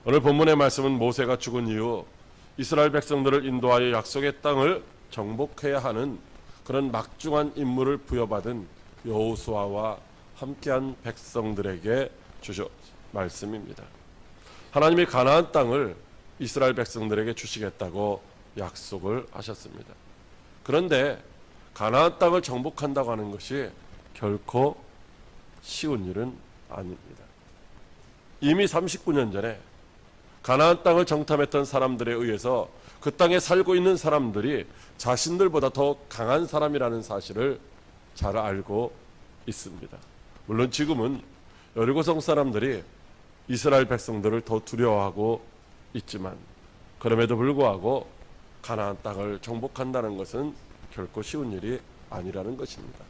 오늘 본문의 말씀은 모세가 죽은 이후 이스라엘 백성들을 인도하여 약속의 땅을 정복해야 하는 그런 막중한 임무를 부여받은 여호수아와 함께한 백성들에게 주신 말씀입니다. 하나님이 가나안 땅을 이스라엘 백성들에게 주시겠다고 약속을 하셨습니다. 그런데 가나안 땅을 정복한다고 하는 것이 결코 쉬운 일은 아닙니다. 이미 39년 전에 가나안 땅을 정탐했던 사람들에 의해서 그 땅에 살고 있는 사람들이 자신들보다 더 강한 사람이라는 사실을 잘 알고 있습니다. 물론 지금은 여리고성 사람들이 이스라엘 백성들을 더 두려워하고 있지만 그럼에도 불구하고 가나안 땅을 정복한다는 것은 결코 쉬운 일이 아니라는 것입니다.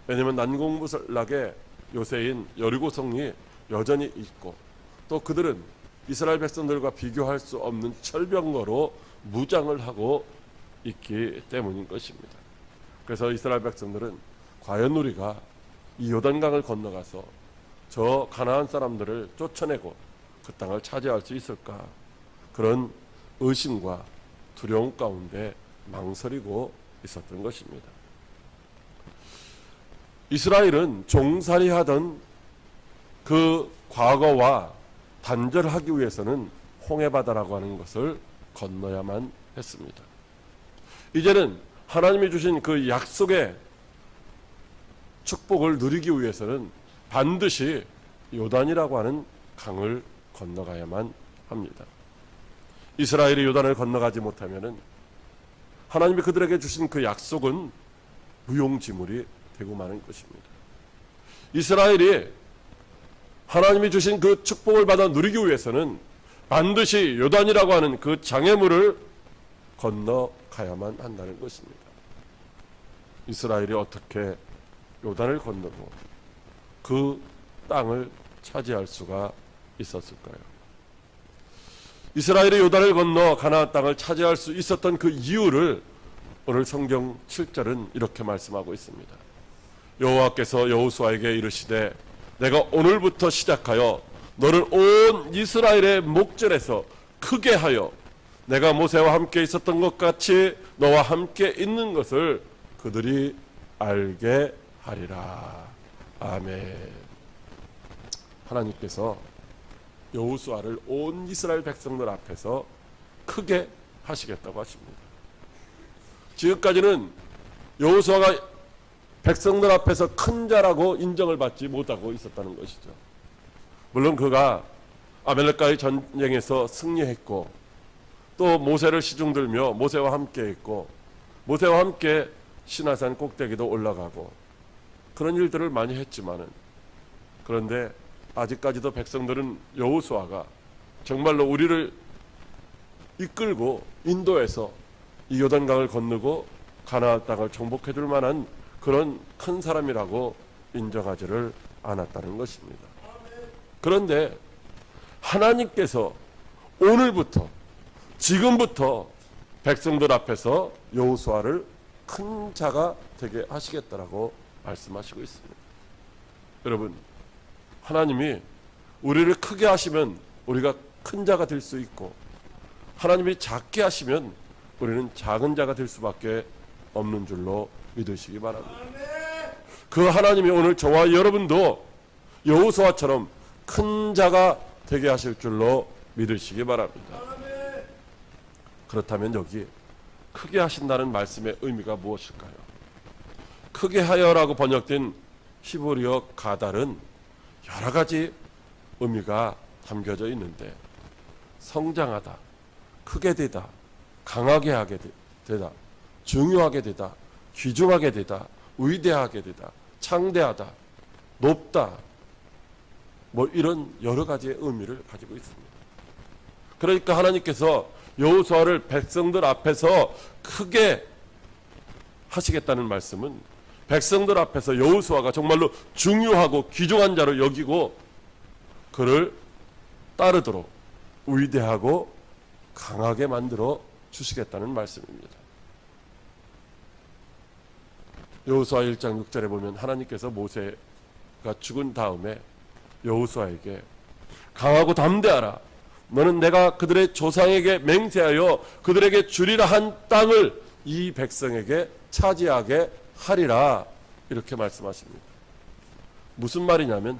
왜냐하면 난공불락의 요새인 여리고성이 여전히 있고 또 그들은 이스라엘 백성들과 비교할 수 없는 철병거로 무장을 하고 있기 때문인 것입니다. 그래서 이스라엘 백성들은 과연 우리가 이 요단강을 건너가서 저 가나안 사람들을 쫓아내고 그 땅을 차지할 수 있을까? 그런 의심과 두려움 가운데 망설이고 있었던 것입니다. 이스라엘은 종살이하던 그 과거와 단절하기 위해서는 홍해바다라고 하는 것을 건너야만 했습니다. 이제는 하나님이 주신 그 약속의 축복을 누리기 위해서는 반드시 요단이라고 하는 강을 건너가야만 합니다. 이스라엘이 요단을 건너가지 못하면은 하나님이 그들에게 주신 그 약속은 무용지물이 되고 마는 것입니다. 이스라엘이 하나님이 주신 그 축복을 받아 누리기 위해서는 반드시 요단이라고 하는 그 장애물을 건너가야만 한다는 것입니다. 이스라엘이 어떻게 요단을 건너고 그 땅을 차지할 수가 있었을까요? 이스라엘이 요단을 건너 가나안 땅을 차지할 수 있었던 그 이유를 오늘 성경 7절은 이렇게 말씀하고 있습니다. 여호와께서 여호수아에게 이르시되 내가 오늘부터 시작하여 너를 온 이스라엘의 목전에서 크게 하여 내가 모세와 함께 있었던 것 같이 너와 함께 있는 것을 그들이 알게 하리라. 아멘. 하나님께서 여호수아를 온 이스라엘 백성들 앞에서 크게 하시겠다고 하십니다. 지금까지는 여호수아가 백성들 앞에서 큰 자라고 인정을 받지 못하고 있었다는 것이죠. 물론 그가 아말렉과의 전쟁에서 승리했고 또 모세를 시중들며 모세와 함께 했고 모세와 함께 시나산 꼭대기도 올라가고 그런 일들을 많이 했지만은 그런데 아직까지도 백성들은 여호수아가 정말로 우리를 이끌고 인도해서 이 요단강을 건너고 가나안 땅을 정복해 줄 만한 그런 큰 사람이라고 인정하지를 않았다는 것입니다. 그런데 하나님께서 오늘부터 지금부터 백성들 앞에서 여호수아를 큰 자가 되게 하시겠다라고 말씀하시고 있습니다. 여러분, 하나님이 우리를 크게 하시면 우리가 큰 자가 될 수 있고 하나님이 작게 하시면 우리는 작은 자가 될 수밖에 없는 줄로 믿으시기 바랍니다. 그 하나님이 오늘 저와 여러분도 여호수아처럼 큰 자가 되게 하실 줄로 믿으시기 바랍니다. 그렇다면 여기 크게 하신다는 말씀의 의미가 무엇일까요? 크게 하여라고 번역된 히브리어 가달은 여러 가지 의미가 담겨져 있는데 성장하다, 크게 되다, 강하게 하게 되다, 중요하게 되다, 귀중하게 되다, 위대하게 되다, 창대하다, 높다, 뭐 이런 여러 가지의 의미를 가지고 있습니다. 그러니까 하나님께서 여호수아를 백성들 앞에서 크게 하시겠다는 말씀은 백성들 앞에서 여호수아가 정말로 중요하고 귀중한 자로 여기고 그를 따르도록 위대하고 강하게 만들어 주시겠다는 말씀입니다. 여호수아 1장 6절에 보면 하나님께서 모세가 죽은 다음에 여호수아에게 강하고 담대하라. 너는 내가 그들의 조상에게 맹세하여 그들에게 주리라 한 땅을 이 백성에게 차지하게 하리라. 이렇게 말씀하십니다. 무슨 말이냐면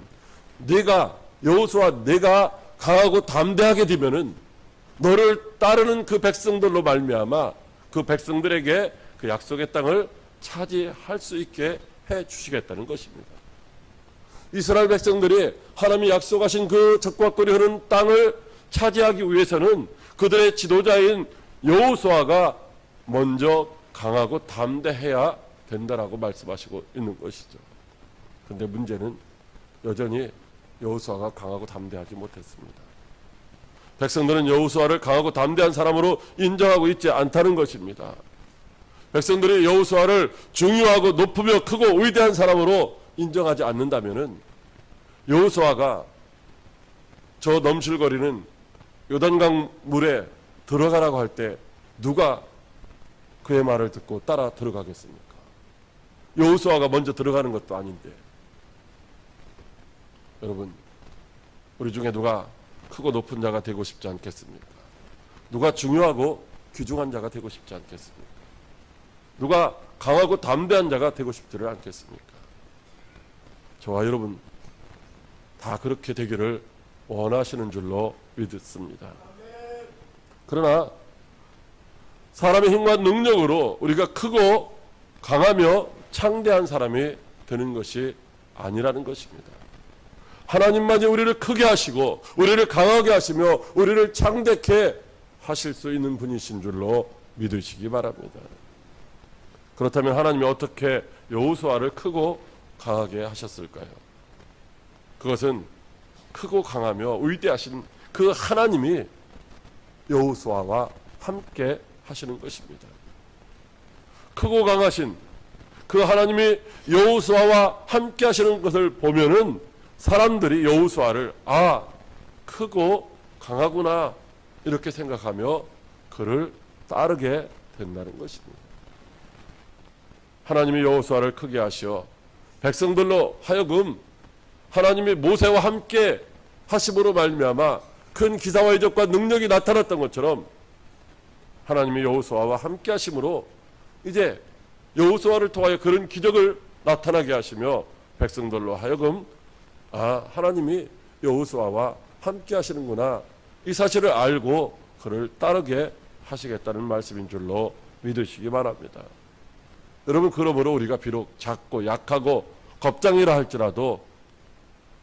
여호수아 내가 강하고 담대하게 되면은 너를 따르는 그 백성들로 말미암아 그 백성들에게 그 약속의 땅을 차지할 수 있게 해 주시겠다는 것입니다. 이스라엘 백성들이 하나님이 약속하신 그 적과 꿀이 흐르는 땅을 차지하기 위해서는 그들의 지도자인 여호수아가 먼저 강하고 담대해야 된다라고 말씀하시고 있는 것이죠. 그런데 문제는 여전히 여호수아가 강하고 담대하지 못했습니다. 백성들은 여호수아를 강하고 담대한 사람으로 인정하고 있지 않다는 것입니다. 백성들이 여호수아를 중요하고 높으며 크고 위대한 사람으로 인정하지 않는다면은 여호수아가 저 넘실거리는 요단강 물에 들어가라고 할 때 누가 그의 말을 듣고 따라 들어가겠습니까? 여호수아가 먼저 들어가는 것도 아닌데. 여러분, 우리 중에 누가 크고 높은 자가 되고 싶지 않겠습니까? 누가 중요하고 귀중한 자가 되고 싶지 않겠습니까? 누가 강하고 담대한 자가 되고 싶지를 않겠습니까? 저와 여러분 다 그렇게 되기를 원하시는 줄로 믿습니다. 그러나 사람의 힘과 능력으로 우리가 크고 강하며 창대한 사람이 되는 것이 아니라는 것입니다. 하나님만이 우리를 크게 하시고 우리를 강하게 하시며 우리를 창대케 하실 수 있는 분이신 줄로 믿으시기 바랍니다. 그렇다면 하나님이 어떻게 여호수아를 크고 강하게 하셨을까요? 그것은 크고 강하며 위대하신 그 하나님이 여호수아와 함께 하시는 것입니다. 크고 강하신 그 하나님이 여호수아와 함께 하시는 것을 보면은 사람들이 여호수아를 크고 강하구나 이렇게 생각하며 그를 따르게 된다는 것입니다. 하나님이 여호수아를 크게 하시어 백성들로 하여금 하나님이 모세와 함께 하심으로 말미암아 큰 기사와 이적과 능력이 나타났던 것처럼 하나님이 여호수아와 함께 하심으로 이제 여호수아를 통하여 그런 기적을 나타나게 하시며 백성들로 하여금 하나님이 여호수아와 함께 하시는구나 이 사실을 알고 그를 따르게 하시겠다는 말씀인 줄로 믿으시기 바랍니다. 여러분, 그러므로 우리가 비록 작고 약하고 겁장이라 할지라도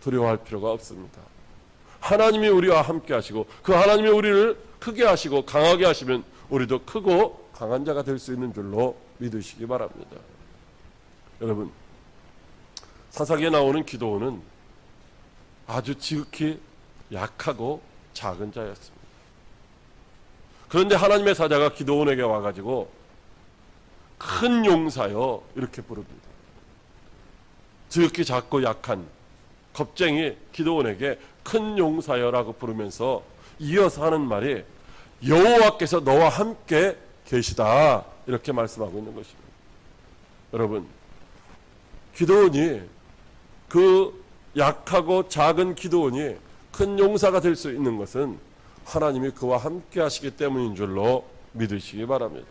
두려워할 필요가 없습니다. 하나님이 우리와 함께 하시고 그 하나님이 우리를 크게 하시고 강하게 하시면 우리도 크고 강한 자가 될 수 있는 줄로 믿으시기 바랍니다. 여러분, 사사기에 나오는 기드온은 아주 지극히 약하고 작은 자였습니다. 그런데 하나님의 사자가 기드온에게 와가지고 큰 용사여 이렇게 부릅니다. 지극히 작고 약한 겁쟁이 기드온에게 큰 용사여라고 부르면서 이어서 하는 말이 여호와께서 너와 함께 계시다 이렇게 말씀하고 있는 것입니다. 여러분, 기드온이 그 약하고 작은 기드온이 큰 용사가 될 수 있는 것은 하나님이 그와 함께 하시기 때문인 줄로 믿으시기 바랍니다.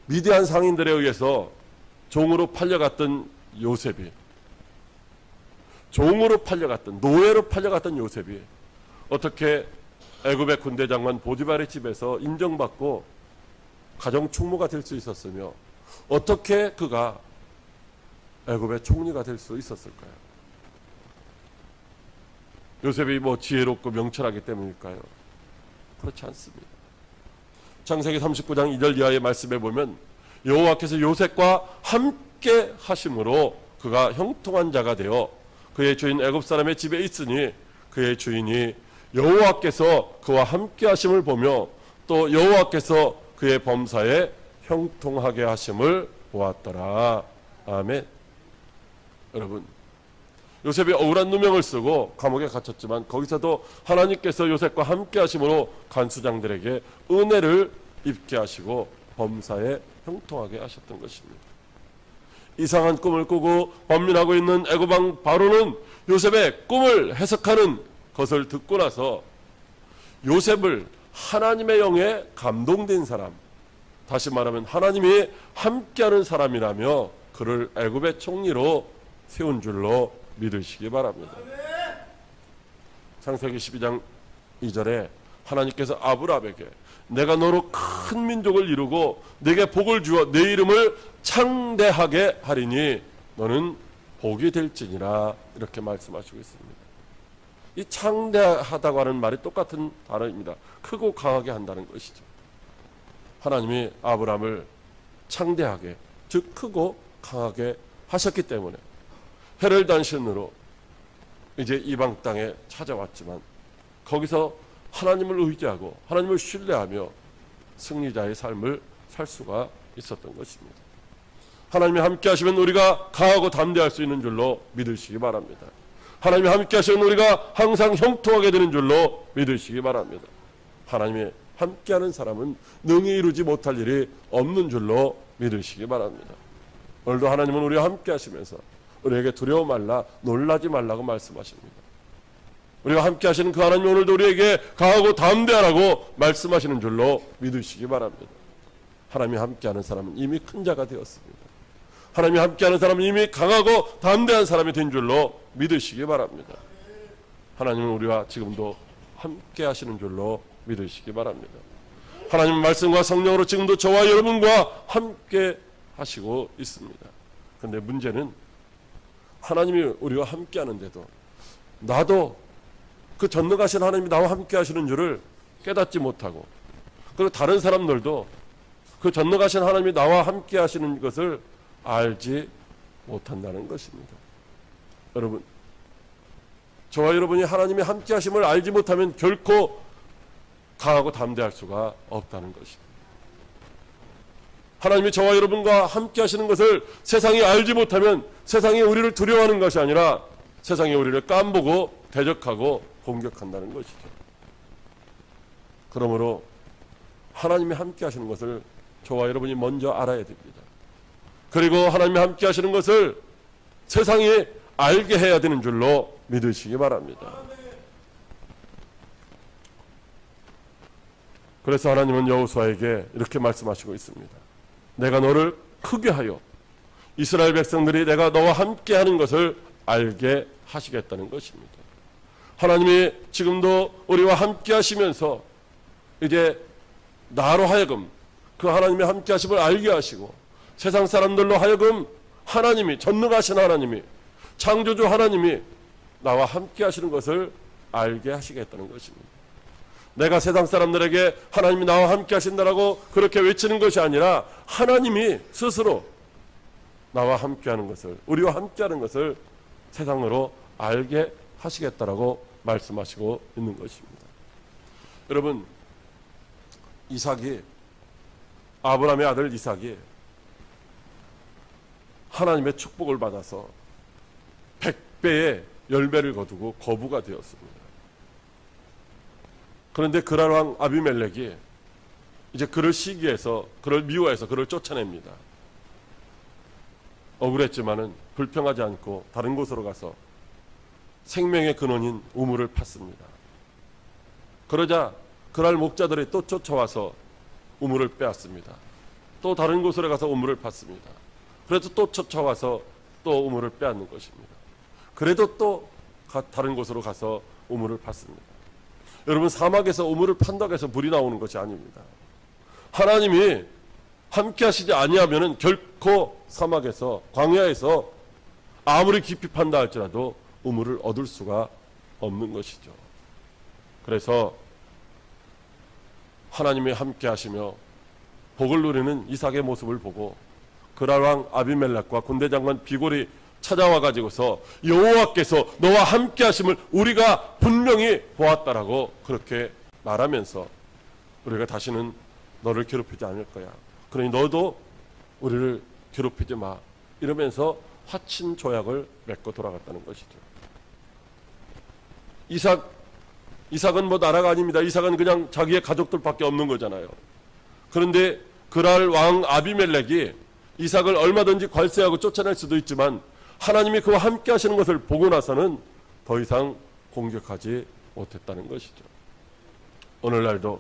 미디안 상인들에 의해서 종으로 팔려갔던 요셉이 노예로 팔려갔던 요셉이 어떻게 애굽의 군대 장관 보디발의 집에서 인정받고 가정 총무가 될 수 있었으며 어떻게 그가 애굽의 총리가 될 수 있었을까요? 요셉이 지혜롭고 명철하기 때문일까요? 그렇지 않습니다. 창세기 39장 2절 이하의 말씀에 보면 여호와께서 요셉과 함께 하심으로 그가 형통한 자가 되어 그의 주인 애굽 사람의 집에 있으니 그의 주인이 여호와께서 그와 함께 하심을 보며 또 여호와께서 그의 범사에 형통하게 하심을 보았더라. 아멘. 여러분, 요셉이 억울한 누명을 쓰고 감옥에 갇혔지만 거기서도 하나님께서 요셉과 함께 하심으로 간수장들에게 은혜를 입게 하시고 범사에 형통하게 하셨던 것입니다. 이상한 꿈을 꾸고 번민하고 있는 애굽 왕 바로는 요셉의 꿈을 해석하는 것을 듣고 나서 요셉을 하나님의 영에 감동된 사람, 다시 말하면 하나님이 함께하는 사람이라며 그를 애굽의 총리로 세운 줄로 믿으시기 바랍니다. 창세기 12장 2절에 하나님께서 아브라함에게 내가 너로 큰 민족을 이루고 내게 복을 주어 내 이름을 창대하게 하리니 너는 복이 될지니라 이렇게 말씀하시고 있습니다. 이 창대하다고 하는 말이 똑같은 단어입니다. 크고 강하게 한다는 것이죠. 하나님이 아브라함을 창대하게, 즉 크고 강하게 하셨기 때문에 해를 단신으로 이제 이방 땅에 찾아왔지만 거기서 하나님을 의지하고 하나님을 신뢰하며 승리자의 삶을 살 수가 있었던 것입니다. 하나님이 함께 하시면 우리가 강하고 담대할 수 있는 줄로 믿으시기 바랍니다. 하나님이 함께 하시면 우리가 항상 형통하게 되는 줄로 믿으시기 바랍니다. 하나님이 함께하는 사람은 능히 이루지 못할 일이 없는 줄로 믿으시기 바랍니다. 오늘도 하나님은 우리와 함께 하시면서 우리에게 두려워 말라, 놀라지 말라고 말씀하십니다. 우리가 함께 하시는 그 하나님 오늘도 우리에게 강하고 담대하라고 말씀하시는 줄로 믿으시기 바랍니다. 하나님이 함께하는 사람은 이미 큰 자가 되었습니다. 하나님이 함께하는 사람은 이미 강하고 담대한 사람이 된 줄로 믿으시기 바랍니다. 하나님은 우리와 지금도 함께 하시는 줄로 믿으시기 바랍니다. 하나님 말씀과 성령으로 지금도 저와 여러분과 함께 하시고 있습니다. 그런데 문제는 하나님이 우리와 함께 하는데도 나도 그 전능하신 하나님이 나와 함께 하시는 줄을 깨닫지 못하고, 그리고 다른 사람들도 그 전능하신 하나님이 나와 함께 하시는 것을 알지 못한다는 것입니다. 여러분, 저와 여러분이 하나님이 함께 하심을 알지 못하면 결코 강하고 담대할 수가 없다는 것입니다. 하나님이 저와 여러분과 함께 하시는 것을 세상이 알지 못하면 세상이 우리를 두려워하는 것이 아니라 세상이 우리를 깜보고 대적하고 공격한다는 것이죠. 그러므로 하나님이 함께 하시는 것을 저와 여러분이 먼저 알아야 됩니다. 그리고 하나님이 함께 하시는 것을 세상이 알게 해야 되는 줄로 믿으시기 바랍니다. 그래서 하나님은 여호수아에게 이렇게 말씀하시고 있습니다. 내가 너를 크게 하여 이스라엘 백성들이 내가 너와 함께 하는 것을 알게 하시겠다는 것입니다. 하나님이 지금도 우리와 함께 하시면서 이제 나로 하여금 그 하나님의 함께 하심을 알게 하시고 세상 사람들로 하여금 하나님이, 전능하신 하나님이, 창조주 하나님이 나와 함께 하시는 것을 알게 하시겠다는 것입니다. 내가 세상 사람들에게 하나님이 나와 함께 하신다라고 그렇게 외치는 것이 아니라 하나님이 스스로 나와 함께 하는 것을, 우리와 함께 하는 것을 세상으로 알게 하시겠다라고 말씀하시고 있는 것입니다. 여러분, 이삭이, 아브라함의 아들 이삭이 하나님의 축복을 받아서 100배의 열매를 거두고 거부가 되었습니다. 그런데 그랄 왕 아비멜렉이 이제 그를 시기해서, 그를 미워해서 그를 쫓아냅니다. 억울했지만은 불평하지 않고 다른 곳으로 가서 생명의 근원인 우물을 팠습니다. 그러자 그랄 목자들이 또 쫓아와서 우물을 빼앗습니다. 또 다른 곳으로 가서 우물을 팠습니다. 그래도 또 쫓아와서 또 우물을 빼앗는 것입니다. 그래도 또 다른 곳으로 가서 우물을 팠습니다. 여러분, 사막에서 우물을 판다고 해서 물이 나오는 것이 아닙니다. 하나님이 함께 하시지 아니하면은 결코 사막에서, 광야에서 아무리 깊이 판다 할지라도 우물을 얻을 수가 없는 것이죠. 그래서 하나님이 함께 하시며 복을 누리는 이삭의 모습을 보고 그랄 왕 아비멜렉과 군대 장관 비골이 찾아와 가지고서 여호와께서 너와 함께 하심을 우리가 분명히 보았다라고 그렇게 말하면서 우리가 다시는 너를 괴롭히지 않을 거야. 그러니 너도 우리를 괴롭히지 마. 이러면서 화친 조약을 맺고 돌아갔다는 것이죠. 이삭은 뭐 나라가 아닙니다. 이삭은 그냥 자기의 가족들밖에 없는 거잖아요. 그런데 그랄 왕 아비멜렉이 이삭을 얼마든지 괄세하고 쫓아낼 수도 있지만 하나님이 그와 함께 하시는 것을 보고 나서는 더 이상 공격하지 못했다는 것이죠. 오늘날도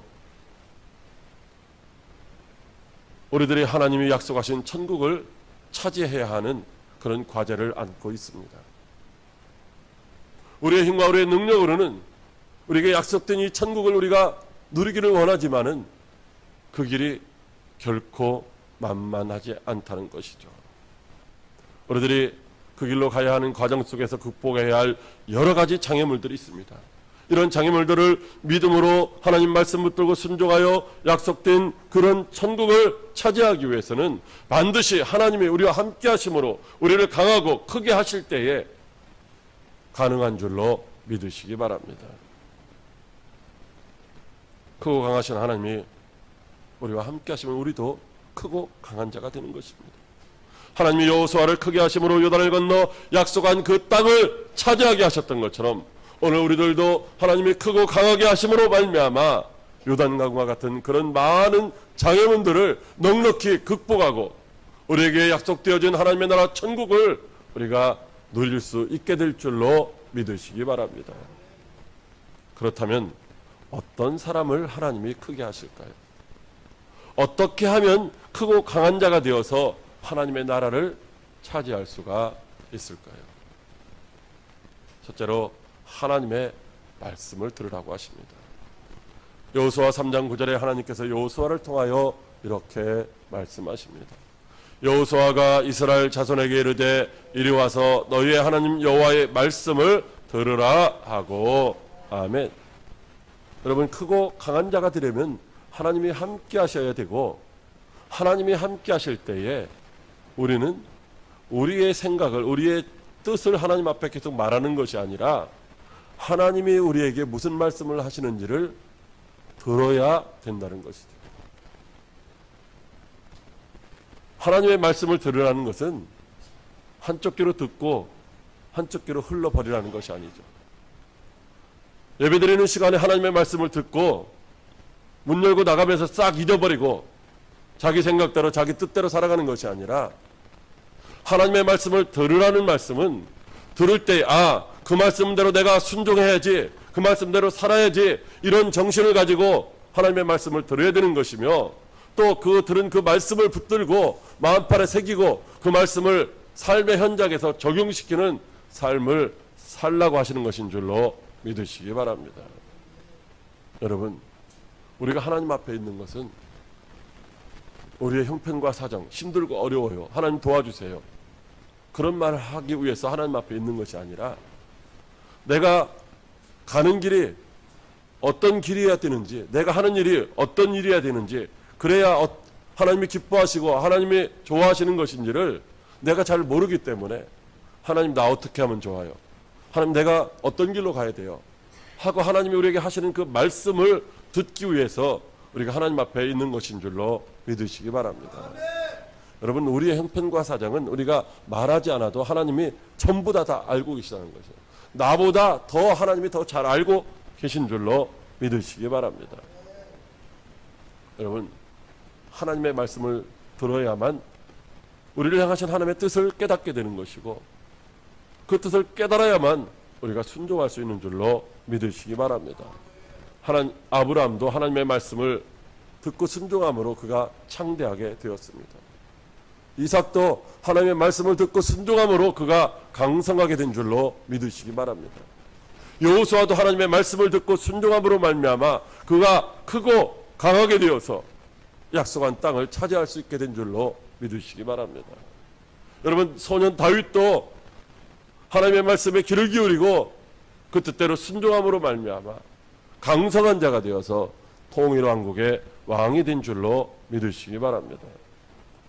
우리들이 하나님이 약속하신 천국을 차지해야 하는 그런 과제를 안고 있습니다. 우리의 힘과 우리의 능력으로는 우리에게 약속된 이 천국을 우리가 누리기를 원하지만은 그 길이 결코 만만하지 않다는 것이죠. 우리들이 그 길로 가야 하는 과정 속에서 극복해야 할 여러 가지 장애물들이 있습니다. 이런 장애물들을 믿음으로 하나님 말씀 붙들고 순종하여 약속된 그런 천국을 차지하기 위해서는 반드시 하나님이 우리와 함께 하심으로 우리를 강하고 크게 하실 때에 가능한 줄로 믿으시기 바랍니다. 크고 강하신 하나님이 우리와 함께 하시면 우리도 크고 강한 자가 되는 것입니다. 하나님이 여호수아를 크게 하심으로 요단을 건너 약속한 그 땅을 차지하게 하셨던 것처럼 오늘 우리들도 하나님이 크고 강하게 하심으로 말미암아 요단강과 같은 그런 많은 장애물들을 넉넉히 극복하고 우리에게 약속되어진 하나님의 나라 천국을 우리가 누릴 수 있게 될 줄로 믿으시기 바랍니다. 그렇다면 어떤 사람을 하나님이 크게 하실까요? 어떻게 하면 크고 강한 자가 되어서 하나님의 나라를 차지할 수가 있을까요? 첫째로 하나님의 말씀을 들으라고 하십니다. 여호수아 3장 9절에 하나님께서 여호수아를 통하여 이렇게 말씀하십니다. 여호수아가 이스라엘 자손에게 이르되 이리 와서 너희의 하나님 여호와의 말씀을 들으라 하고. 아멘. 여러분, 크고 강한 자가 되려면 하나님이 함께 하셔야 되고, 하나님이 함께 하실 때에 우리는 우리의 생각을, 우리의 뜻을 하나님 앞에 계속 말하는 것이 아니라 하나님이 우리에게 무슨 말씀을 하시는지를 들어야 된다는 것이죠. 하나님의 말씀을 들으라는 것은 한쪽 귀로 듣고 한쪽 귀로 흘러버리라는 것이 아니죠. 예배드리는 시간에 하나님의 말씀을 듣고 문 열고 나가면서 싹 잊어버리고 자기 생각대로 자기 뜻대로 살아가는 것이 아니라 하나님의 말씀을 들으라는 말씀은 들을 때 그 말씀대로 내가 순종해야지, 그 말씀대로 살아야지, 이런 정신을 가지고 하나님의 말씀을 들어야 되는 것이며, 또 그 들은 그 말씀을 붙들고 마음판에 새기고 그 말씀을 삶의 현장에서 적용시키는 삶을 살라고 하시는 것인 줄로 믿으시기 바랍니다. 여러분, 우리가 하나님 앞에 있는 것은 우리의 형편과 사정, 힘들고 어려워요, 하나님 도와주세요, 그런 말을 하기 위해서 하나님 앞에 있는 것이 아니라 내가 가는 길이 어떤 길이어야 되는지, 내가 하는 일이 어떤 일이어야 되는지, 그래야 하나님이 기뻐하시고 하나님이 좋아하시는 것인지를 내가 잘 모르기 때문에 하나님 나 어떻게 하면 좋아요, 하나님 내가 어떤 길로 가야 돼요 하고 하나님이 우리에게 하시는 그 말씀을 듣기 위해서 우리가 하나님 앞에 있는 것인 줄로 믿으시기 바랍니다. 여러분, 우리의 형편과 사정은 우리가 말하지 않아도 하나님이 전부 다 알고 계시다는 것이에요. 나보다 더 하나님이 더 잘 알고 계신 줄로 믿으시기 바랍니다. 여러분, 하나님의 말씀을 들어야만 우리를 향하신 하나님의 뜻을 깨닫게 되는 것이고, 그 뜻을 깨달아야만 우리가 순종할 수 있는 줄로 믿으시기 바랍니다. 아브라함도 하나님의 말씀을 듣고 순종함으로 그가 창대하게 되었습니다. 이삭도 하나님의 말씀을 듣고 순종함으로 그가 강성하게 된 줄로 믿으시기 바랍니다. 여호수아도 하나님의 말씀을 듣고 순종함으로 말미암아 그가 크고 강하게 되어서 약속한 땅을 차지할 수 있게 된 줄로 믿으시기 바랍니다. 여러분, 소년 다윗도 하나님의 말씀에 귀를 기울이고 그 뜻대로 순종함으로 말미암아 강성한 자가 되어서 통일 왕국의 왕이 된 줄로 믿으시기 바랍니다.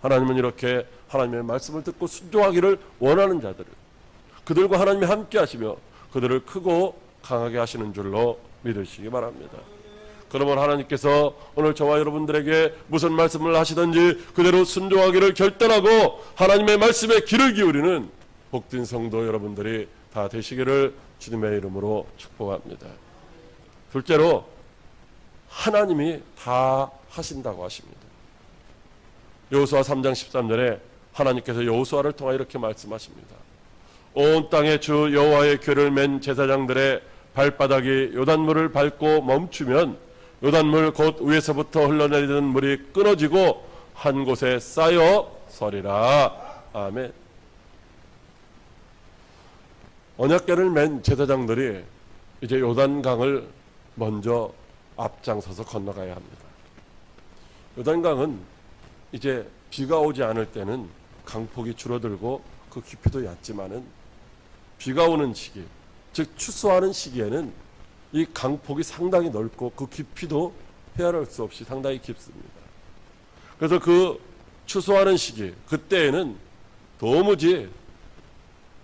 하나님은 이렇게 하나님의 말씀을 듣고 순종하기를 원하는 자들을, 그들과 하나님이 함께 하시며 그들을 크고 강하게 하시는 줄로 믿으시기 바랍니다. 그러면 하나님께서 오늘 저와 여러분들에게 무슨 말씀을 하시든지 그대로 순종하기를 결단하고 하나님의 말씀에 귀를 기울이는 복된 성도 여러분들이 다 되시기를 주님의 이름으로 축복합니다. 둘째로 하나님이 다 하신다고 하십니다. 여호수아 3장 13절에 하나님께서 여호수아를 통하여 이렇게 말씀하십니다. 온 땅에 주 여호와의 궤를 맨 제사장들의 발바닥이 요단물을 밟고 멈추면 요단물 곧 위에서부터 흘러내리는 물이 끊어지고 한 곳에 쌓여 서리라. 아멘. 언약궤를 맨 제사장들이 이제 요단강을 먼저 앞장서서 건너가야 합니다. 요단강은 이제 비가 오지 않을 때는 강폭이 줄어들고 그 깊이도 얕지만은 비가 오는 시기, 즉 추수하는 시기에는 이 강폭이 상당히 넓고 그 깊이도 헤아릴 수 없이 상당히 깊습니다. 그래서 그 추수하는 시기, 그때에는 도무지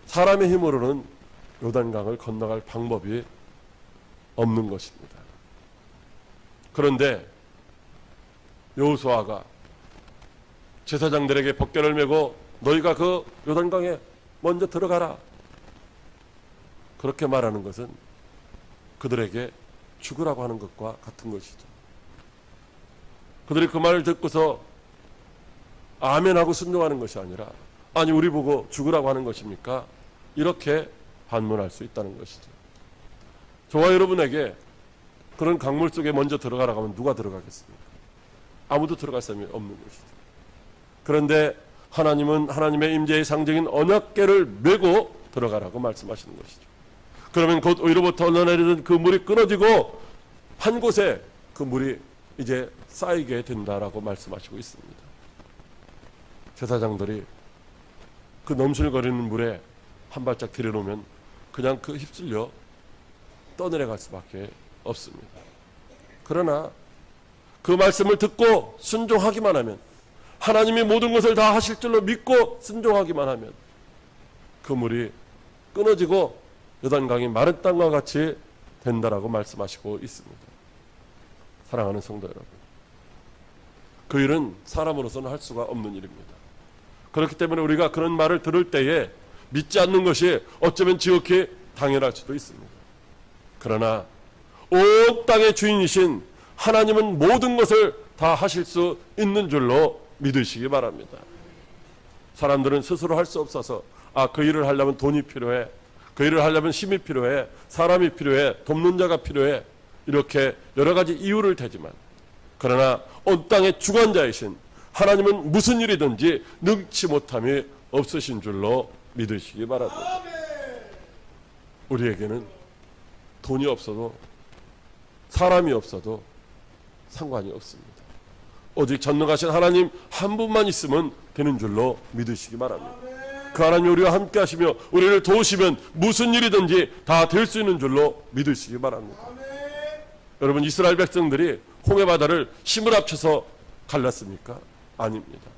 사람의 힘으로는 요단강을 건너갈 방법이 없는 것입니다. 그런데 여호수아가 제사장들에게 법궤를 메고 너희가 그 요단강에 먼저 들어가라, 그렇게 말하는 것은 그들에게 죽으라고 하는 것과 같은 것이죠. 그들이 그 말을 듣고서 아멘하고 순종하는 것이 아니라 아니 우리 보고 죽으라고 하는 것입니까? 이렇게 반문할 수 있다는 것이죠. 저와 여러분에게 그런 강물 속에 먼저 들어가라고 하면 누가 들어가겠습니까? 아무도 들어갈 사람이 없는 것이죠. 그런데 하나님은 하나님의 임재의 상징인 언약궤를 메고 들어가라고 말씀하시는 것이죠. 그러면 곧 위로부터 흘러내리던 그 물이 끊어지고 한 곳에 그 물이 이제 쌓이게 된다라고 말씀하시고 있습니다. 제사장들이 그 넘실거리는 물에 한 발짝 들여놓으면 그냥 그 휩쓸려 떠내려갈 수밖에 없습니다. 그러나 그 말씀을 듣고 순종하기만 하면, 하나님이 모든 것을 다 하실 줄로 믿고 순종하기만 하면 그 물이 끊어지고 요단강이 마른 땅과 같이 된다라고 말씀하시고 있습니다. 사랑하는 성도 여러분, 그 일은 사람으로서는 할 수가 없는 일입니다. 그렇기 때문에 우리가 그런 말을 들을 때에 믿지 않는 것이 어쩌면 지극히 당연할 수도 있습니다. 그러나 온 땅의 주인이신 하나님은 모든 것을 다 하실 수 있는 줄로 믿으시기 바랍니다. 사람들은 스스로 할 수 없어서 그 일을 하려면 돈이 필요해, 그 일을 하려면 힘이 필요해, 사람이 필요해, 돕는 자가 필요해, 이렇게 여러 가지 이유를 대지만, 그러나 온 땅의 주관자이신 하나님은 무슨 일이든지 능치 못함이 없으신 줄로 믿으시기 바랍니다. 우리에게는 돈이 없어도 사람이 없어도 상관이 없습니다. 오직 전능하신 하나님 한 분만 있으면 되는 줄로 믿으시기 바랍니다. 그 하나님이 우리와 함께 하시며 우리를 도우시면 무슨 일이든지 다 될 수 있는 줄로 믿으시기 바랍니다. 여러분, 이스라엘 백성들이 홍해바다를 힘을 합쳐서 갈랐습니까? 아닙니다.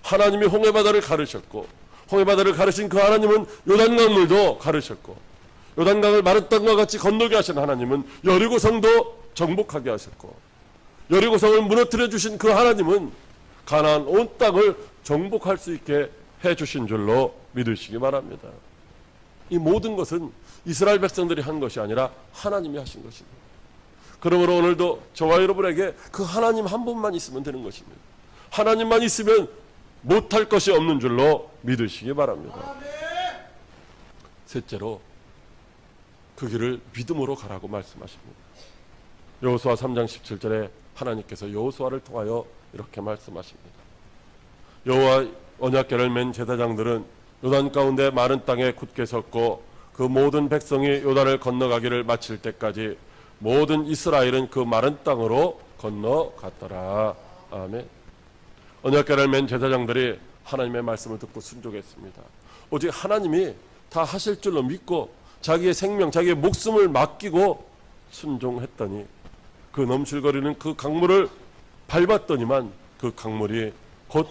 하나님이 홍해바다를 가르셨고, 홍해바다를 가르신 그 하나님은 요단강물도 가르셨고, 요단강을 마른 땅과 같이 건너게 하신 하나님은 여리고성도 정복하게 하셨고, 여리고성을 무너뜨려 주신 그 하나님은 가나안 온 땅을 정복할 수 있게 해주신 줄로 믿으시기 바랍니다. 이 모든 것은 이스라엘 백성들이 한 것이 아니라 하나님이 하신 것입니다. 그러므로 오늘도 저와 여러분에게 그 하나님 한 분만 있으면 되는 것입니다. 하나님만 있으면 못할 것이 없는 줄로 믿으시기 바랍니다. 셋째로 그 길을 믿음으로 가라고 말씀하십니다. 여호수아 3장 17절에 하나님께서 여호수아를 통하여 이렇게 말씀하십니다. 여호와 언약궤를 맨 제사장들은 요단 가운데 마른 땅에 굳게 섰고 그 모든 백성이 요단을 건너가기를 마칠 때까지 모든 이스라엘은 그 마른 땅으로 건너갔더라. 아멘. 언약궤를 맨 제사장들이 하나님의 말씀을 듣고 순종했습니다. 오직 하나님이 다 하실 줄로 믿고 자기의 생명, 자기의 목숨을 맡기고 순종했더니 그 넘실거리는 그 강물을 밟았더니만 그 강물이 곧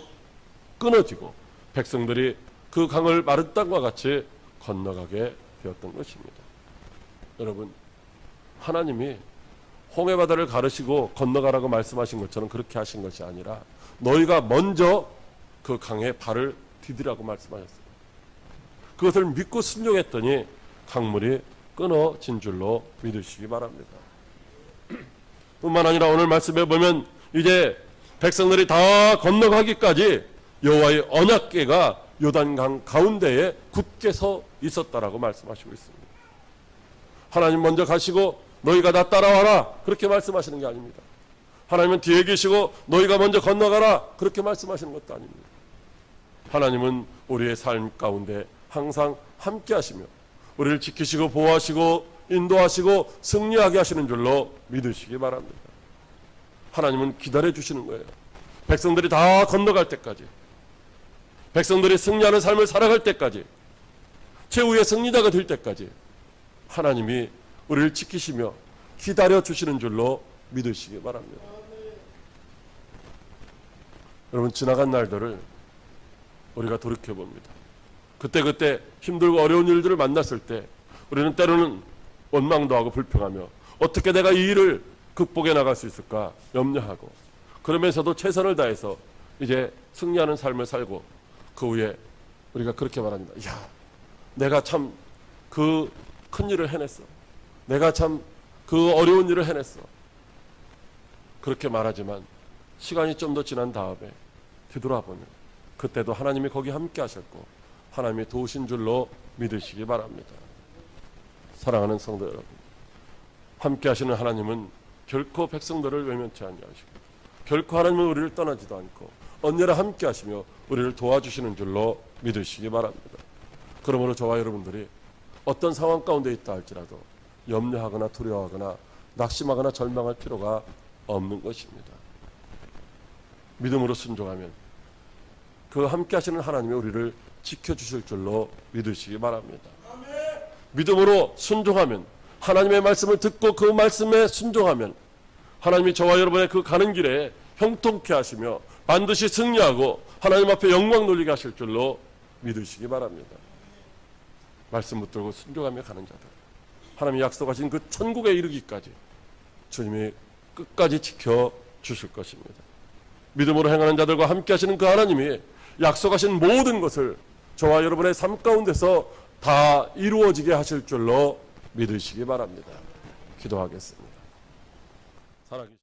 끊어지고 백성들이 그 강을 마른 땅과 같이 건너가게 되었던 것입니다. 여러분, 하나님이 홍해바다를 가르시고 건너가라고 말씀하신 것처럼 그렇게 하신 것이 아니라 너희가 먼저 그 강에 발을 디디라고 말씀하셨어요. 그것을 믿고 순종했더니 강물이 끊어진 줄로 믿으시기 바랍니다. 뿐만 아니라 오늘 말씀에 보면 이제 백성들이 다 건너가기까지 여호와의 언약궤가 요단강 가운데에 굳게 서 있었다라고 말씀하시고 있습니다. 하나님 먼저 가시고 너희가 다 따라와라 그렇게 말씀하시는 게 아닙니다. 하나님은 뒤에 계시고 너희가 먼저 건너가라 그렇게 말씀하시는 것도 아닙니다. 하나님은 우리의 삶 가운데 항상 함께 하시며 우리를 지키시고 보호하시고 인도하시고 승리하게 하시는 줄로 믿으시기 바랍니다. 하나님은 기다려 주시는 거예요. 백성들이 다 건너갈 때까지, 백성들이 승리하는 삶을 살아갈 때까지, 최후의 승리자가 될 때까지 하나님이 우리를 지키시며 기다려 주시는 줄로 믿으시기 바랍니다. 여러분, 지나간 날들을 우리가 돌이켜봅니다. 그때 힘들고 어려운 일들을 만났을 때 우리는 때로는 원망도 하고 불평하며 어떻게 내가 이 일을 극복해 나갈 수 있을까 염려하고, 그러면서도 최선을 다해서 이제 승리하는 삶을 살고 그 후에 우리가 그렇게 말합니다. 야, 내가 참 그 큰 일을 해냈어. 내가 참 그 어려운 일을 해냈어. 그렇게 말하지만 시간이 좀 더 지난 다음에 뒤돌아보면 그때도 하나님이 거기 함께 하셨고 하나님이 도우신 줄로 믿으시기 바랍니다. 사랑하는 성도 여러분, 함께 하시는 하나님은 결코 백성들을 외면치 아니하시고 결코 하나님은 우리를 떠나지도 않고 언제나 함께 하시며 우리를 도와주시는 줄로 믿으시기 바랍니다. 그러므로 저와 여러분들이 어떤 상황 가운데 있다 할지라도 염려하거나 두려워하거나 낙심하거나 절망할 필요가 없는 것입니다. 믿음으로 순종하면 그 함께 하시는 하나님이 우리를 지켜주실 줄로 믿으시기 바랍니다. 믿음으로 순종하면, 하나님의 말씀을 듣고 그 말씀에 순종하면 하나님이 저와 여러분의 그 가는 길에 형통케 하시며 반드시 승리하고 하나님 앞에 영광 돌리게 하실 줄로 믿으시기 바랍니다. 말씀 붙들고 순종하며 가는 자들, 하나님이 약속하신 그 천국에 이르기까지 주님이 끝까지 지켜주실 것입니다. 믿음으로 행하는 자들과 함께 하시는 그 하나님이 약속하신 모든 것을 저와 여러분의 삶 가운데서 다 이루어지게 하실 줄로 믿으시기 바랍니다. 기도하겠습니다.